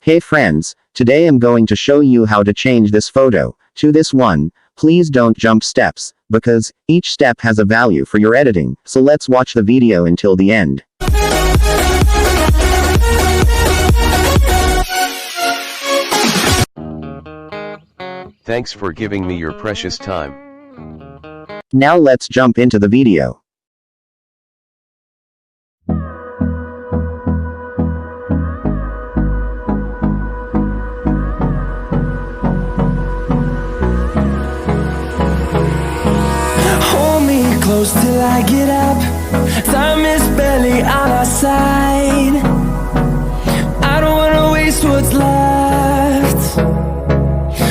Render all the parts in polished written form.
Hey friends, today I'm going to show you how to change this photo to this one. Please don't jump steps, because each step has a value for your editing, so let's watch the video until the end. Thanks for giving me your precious time. Now let's jump into the video. Close till I get up. Time is barely on our side. I don't wanna waste what's left.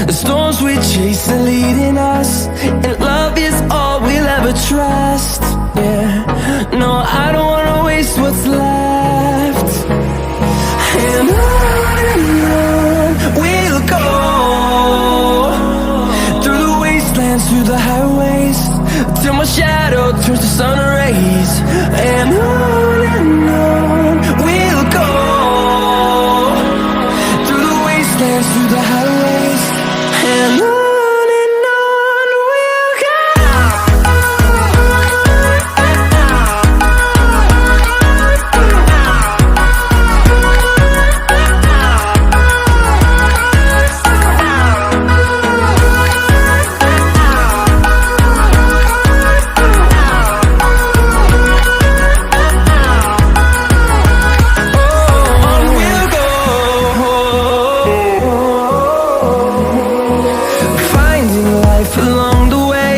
The storms we chase are leading us, and love is all we'll ever trust. Yeah, no, I don't wanna waste what's left. And on we'll go, through the wastelands, through the highways, till my shadow turns to sun rays. And on we'll go, through the wastelands, through the highways, and on we'll go. Along the way,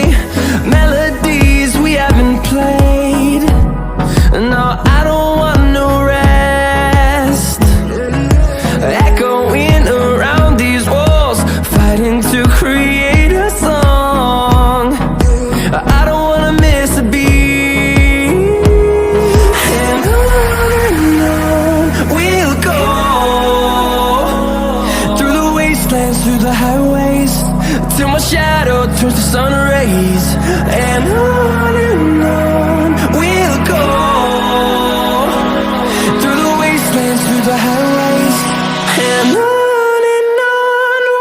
melodies we haven't played. No, I don't want no rest. Echoing around these walls, fighting to create a song. I don't wanna miss a beat. And on we'll go, through the wastelands, through the highways, till my shadow turns to sun rays. And on we'll go, through the wastelands, through the highways, and on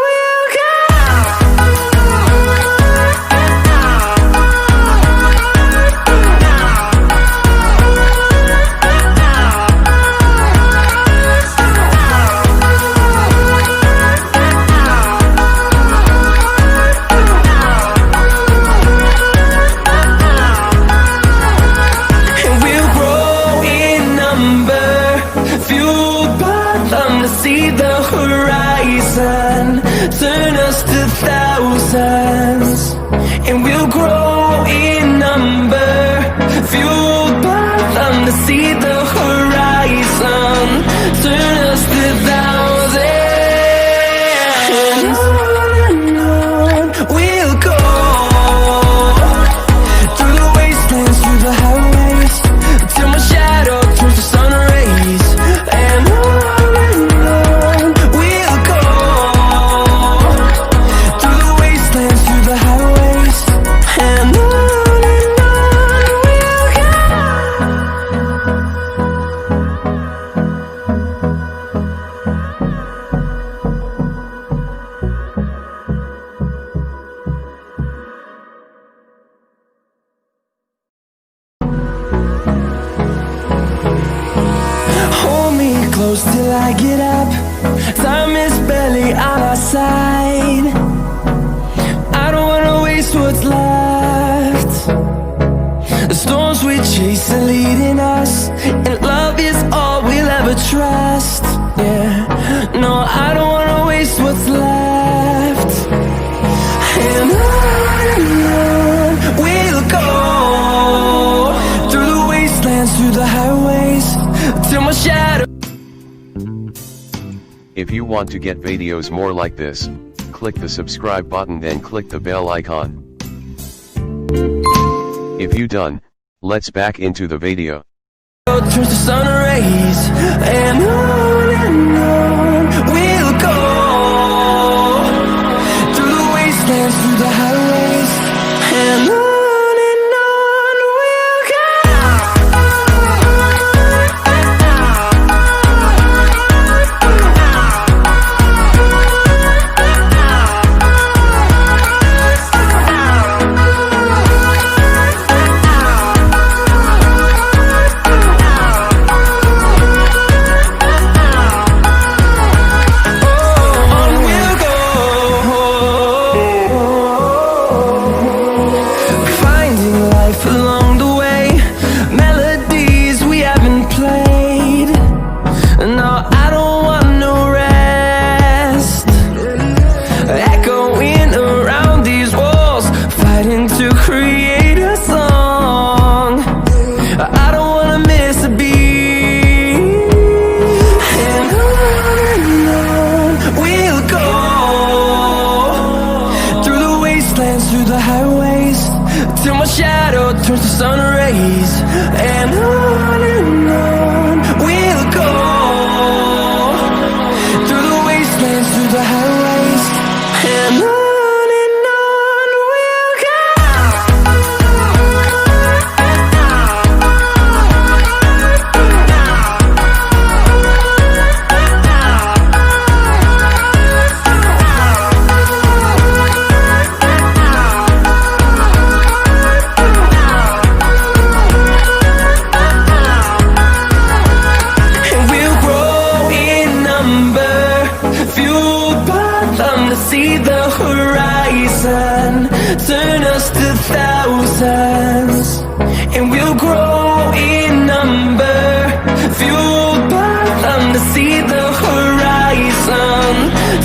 we'll go. See the horizon, turn us to thousands, and we'll grow in number, fueled by them to see the horizon, turn us to thousands. And on we'll go, through the wastelands, through the highways, till my shadow turns to sun rays. And on close till I get up. Time is barely on our side. I don't wanna waste what's left. The storms we chase are leading us, and love is all we'll ever trust. Yeah, no, I don't wanna waste what's left. And on we'll go, through the wastelands, through the highways, till my shadow. If you want to get videos more like this, click the subscribe button, then click the bell icon. If you done, let's back into the video. Turns to sun rays, and on we'll go, through the wastelands, through the highways, and on. We'll go. turns to sun rays, and on we'll go, through the wastelands, through the highways, and on we'll go. See the horizon, turn us to thousands, and we'll grow in number, fueled by them to see the horizon,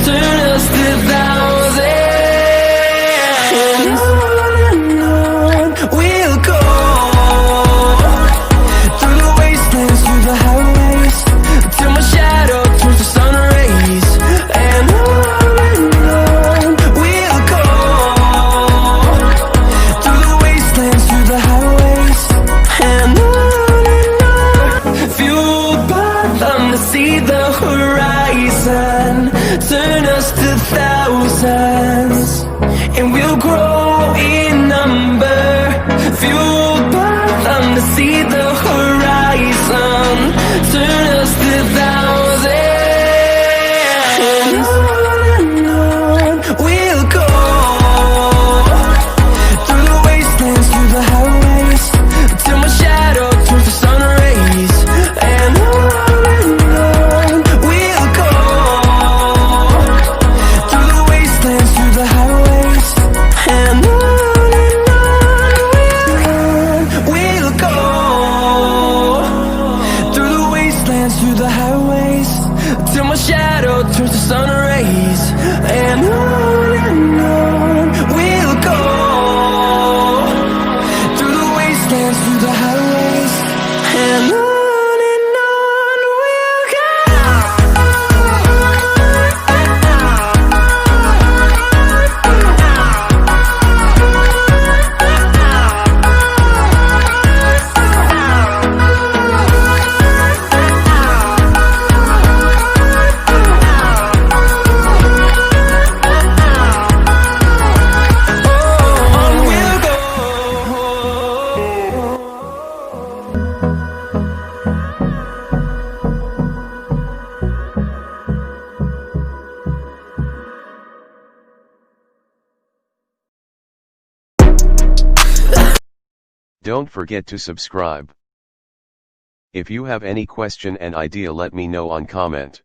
turn us to thousands, and on we'll go, through the wastelands, through the highways, till my shadow turns to sun rays, and on see the horizon, turn us to thousands, and we'll grow in number, fueled by them to see the horizon, turn us to thousands, and on we'll go, through the wastelands, through the highways, till my shadow turns to sun rays, and on through the highways, till my shadow turns to sun rays, and on we'll go, through the wastelands, through the highways, and on we'll go. Don't forget to subscribe. If you have any question and idea, let me know on comment.